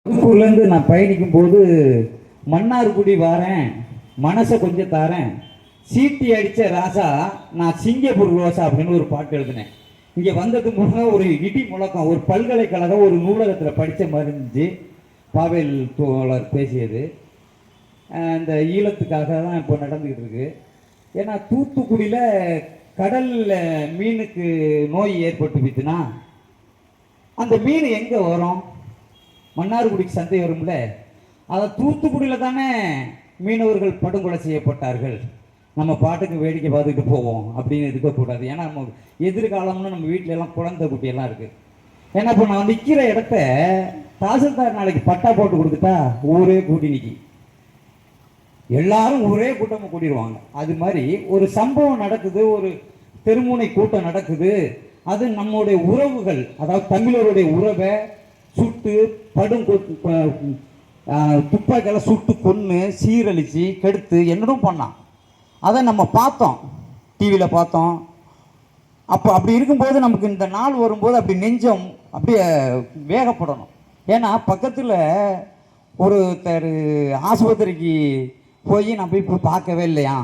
திருப்பூர்லேருந்து நான் பயணிக்கும் போது மன்னார்குடி வாரேன், மனசை கொஞ்சம் தாரேன், சீட்டி அடித்த ராசா நான் சிங்கப்பூர் ரோசா அப்படின்னு ஒரு பாட்டு எழுதினேன். இங்கே வந்ததுக்கு முன்னாடி ஒரு இடி முழக்கம், ஒரு பல்கலைக்கழகம் ஒரு நூலகத்தில் படித்த மாதிரி இருந்துச்சு. பாவேல் தோழர் பேசியது இந்த ஈழத்துக்காக தான் இப்போ நடந்துக்கிட்டு இருக்கு. ஏன்னா தூத்துக்குடியில் கடலில் மீனுக்கு நோய் ஏற்பட்டு வித்துனா அந்த மீன் எங்கே வரும்? மன்னார்குடிக்கு சந்தை வரும்ல. அதை தூத்துக்குடியில் தானே மீனவர்கள் படுகொலை செய்யப்பட்டார்கள். நம்ம பாட்டுக்கு வேடிக்கை பார்த்துக்கிட்டு போவோம் அப்படின்னு இருக்கக்கூடாது. ஏன்னா நம்ம எதிர்காலம்னு நம்ம வீட்டில எல்லாம் குழந்தை குட்டியெல்லாம் இருக்குது. ஏன்னா இப்போ நான் நிற்கிற இடத்த தாசில்தார் நாளைக்கு பட்டா போட்டு கொடுத்துட்டா ஊரே கூட்டி நிற்கி, எல்லாரும் ஒரே கூட்டமாக கூட்டிடுவாங்க. அது மாதிரி ஒரு சம்பவம் நடக்குது, ஒரு தெருமுனை கூட்டம் நடக்குது, அது நம்முடைய உறவுகள், அதாவது தமிழருடைய உறவை சுட்டு துப்பாக்கியால் சுட்டு கொன்று சீரழித்து கெடுத்து என்னடும் பண்ணான். அதை நம்ம பார்த்தோம், டிவியில் பார்த்தோம். அப்போ அப்படி இருக்கும்போது நமக்கு இந்த நாள் வரும்போது அப்படி நெஞ்சம் அப்படியே வேகப்படணும். ஏன்னா பக்கத்தில் ஒருத்தர் ஆஸ்பத்திரிக்கு போய் நான் போய் பார்க்கவே இல்லையா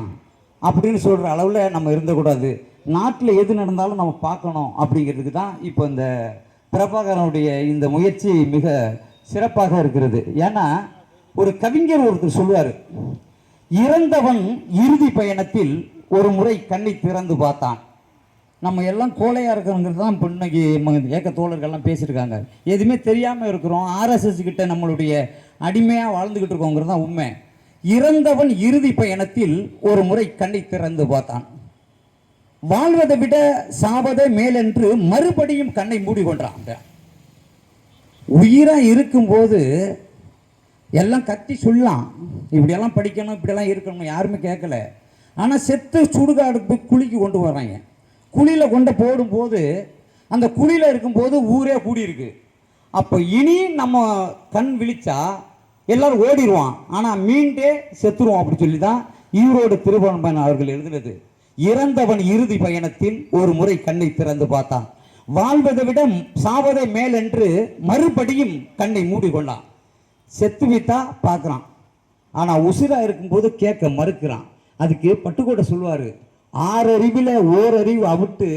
அப்படின்னு சொல்கிற அளவில் நம்ம இருந்தக்கூடாது. நாட்டில் எது நடந்தாலும் நம்ம பார்க்கணும் அப்படிங்கிறதுக்கு தான் இப்போ இந்த பிரபாகரனுடைய இந்த முயற்சி மிக சிறப்பாக இருக்கிறது. ஏன்னா ஒரு கவிஞர் ஒருத்தர் சொல்லுவார், இறந்தவன் இறுதி பயணத்தில் ஒரு முறை கண்ணை திறந்து பார்த்தான். நம்ம எல்லாம் கோழையாக இருக்கிறவங்கிறது தான் இப்போ இன்னைக்கு ஏக்க தோழர்கள்லாம் பேசியிருக்காங்க. எதுவுமே தெரியாமல் இருக்கிறோம், ஆர்எஸ்எஸ் கிட்ட நம்மளுடைய அடிமையாக வாழ்ந்துக்கிட்டு இருக்கோங்கிறது தான் உண்மை. இறந்தவன் இறுதி பயணத்தில் ஒரு முறை கண்ணை திறந்து பார்த்தான். வாழ்வதை விட சாவதே மேலென்று மறுபடியும் கண்ணை மூடிக்கொண்டான். உயிராக இருக்கும்போது எல்லாம் கத்தி சொல்லலாம், இப்படியெல்லாம் படிக்கணும், இப்படியெல்லாம் இருக்கணும், யாருமே கேட்கல. ஆனால் செத்து சுடுகாடுக்கு குழிக்கு கொண்டு வர்றாங்க. குழியில் கொண்டு போடும்போது அந்த குழியில் இருக்கும்போது ஊரே கூடியிருக்கு. அப்போ இனி நம்ம கண் விழிச்சா எல்லாரும் ஓடிடுவான், ஆனால் மீண்டே செத்துருவோம் அப்படி சொல்லி தான் ஈரோடு திருவண்ணாமலை அவர்கள் எழுதினது. இறந்தவன் இறுதி பயணத்தில் ஒரு முறை கண்ணை திறந்து பார்த்தான். வாழ்வதை விட சாவதை மேலென்று மறுபடியும் கண்ணை மூடிக்கொண்டான். செத்து விட்டா பார்க்குறான், ஆனால் உசிரா இருக்கும்போது கேட்க மறுக்கிறான். அதுக்கு பட்டுக்கோட்டை சொல்லுவார், 6 அறிவில் ஓரறிவு அவிட்டு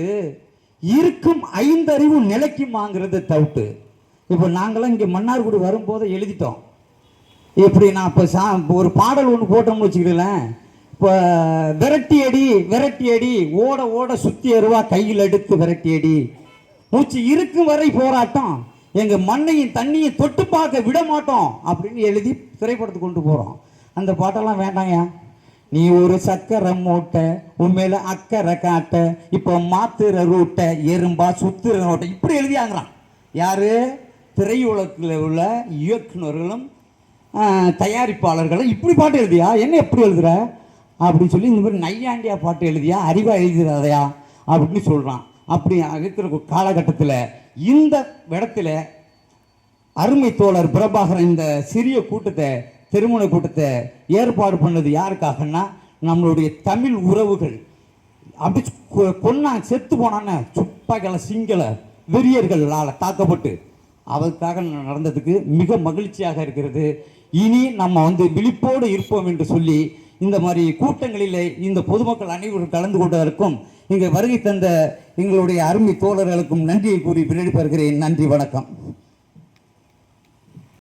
இருக்கும் 5 அறிவு நிலைக்குமாங்கிறது தவிட்டு. இப்போ நாங்களாம் இங்கே மன்னார்குடி வரும்போது எழுதிட்டோம். இப்படி நான் இப்போ ஒரு பாடல் ஒன்று போட்டோம்னு வச்சுக்கிறேன். இப்போ விரட்டி அடி விரட்டி அடி, ஓட ஓட சுத்தி அருவா கையில் எடுத்து விரட்டி அடி, மூச்சு இருக்கும் வரை போராட்டம், எங்கள் மண்ணையும் தண்ணியை தொட்டு பார்க்க விட மாட்டோம் அப்படின்னு எழுதி திரைப்படத்துக்கு கொண்டு போகிறோம். அந்த பாட்டெல்லாம் வேண்டாங்க. நீ ஒரு சக்கரை மூட்டை, உண்மையில அக்கறை காட்ட, இப்போ மாத்துற ரூட்டை எறும்பா சுத்துற ரோட்டை, இப்படி எழுதியாங்கிறான். யாரு? திரையுலகில் உள்ள இயக்குநர்களும் தயாரிப்பாளர்களும் இப்படி பாட்டு எழுதியா, என்ன எப்படி எழுதுற அப்படின்னு சொல்லி இந்த மாதிரி நையாண்டியா பாட்டு எழுதியா, அறிவா எழுதுறதையா அப்படின்னு சொல்கிறான். அப்படி இருக்கிற காலகட்டத்தில் இந்த இடத்துல அருமை தோழர் பிரபாகரன் இந்த சிறிய கூட்டத்தை, திருமண கூட்டத்தை ஏற்பாடு பண்ணது யாருக்காகன்னா நம்மளுடைய தமிழ் உறவுகள். அப்படி கொன்னா செத்து போனான்னு துப்பாக்கியால் சிங்கள வெறியர்களால் தாக்கப்பட்டு அவருக்காக நடந்ததுக்கு மிக மகிழ்ச்சியாக இருக்கிறது. இனி நம்ம விழிப்போடு இருப்போம் என்று சொல்லி இந்த மாதிரி கூட்டங்களில் இந்த பொதுமக்கள் அனைவரும் கலந்து கொண்டதற்கும் இங்கே வருகை தந்த எங்களுடைய அருமை தோழர்களுக்கும் நன்றியை கூறி விடைபெறுகிறேன். நன்றி, வணக்கம்.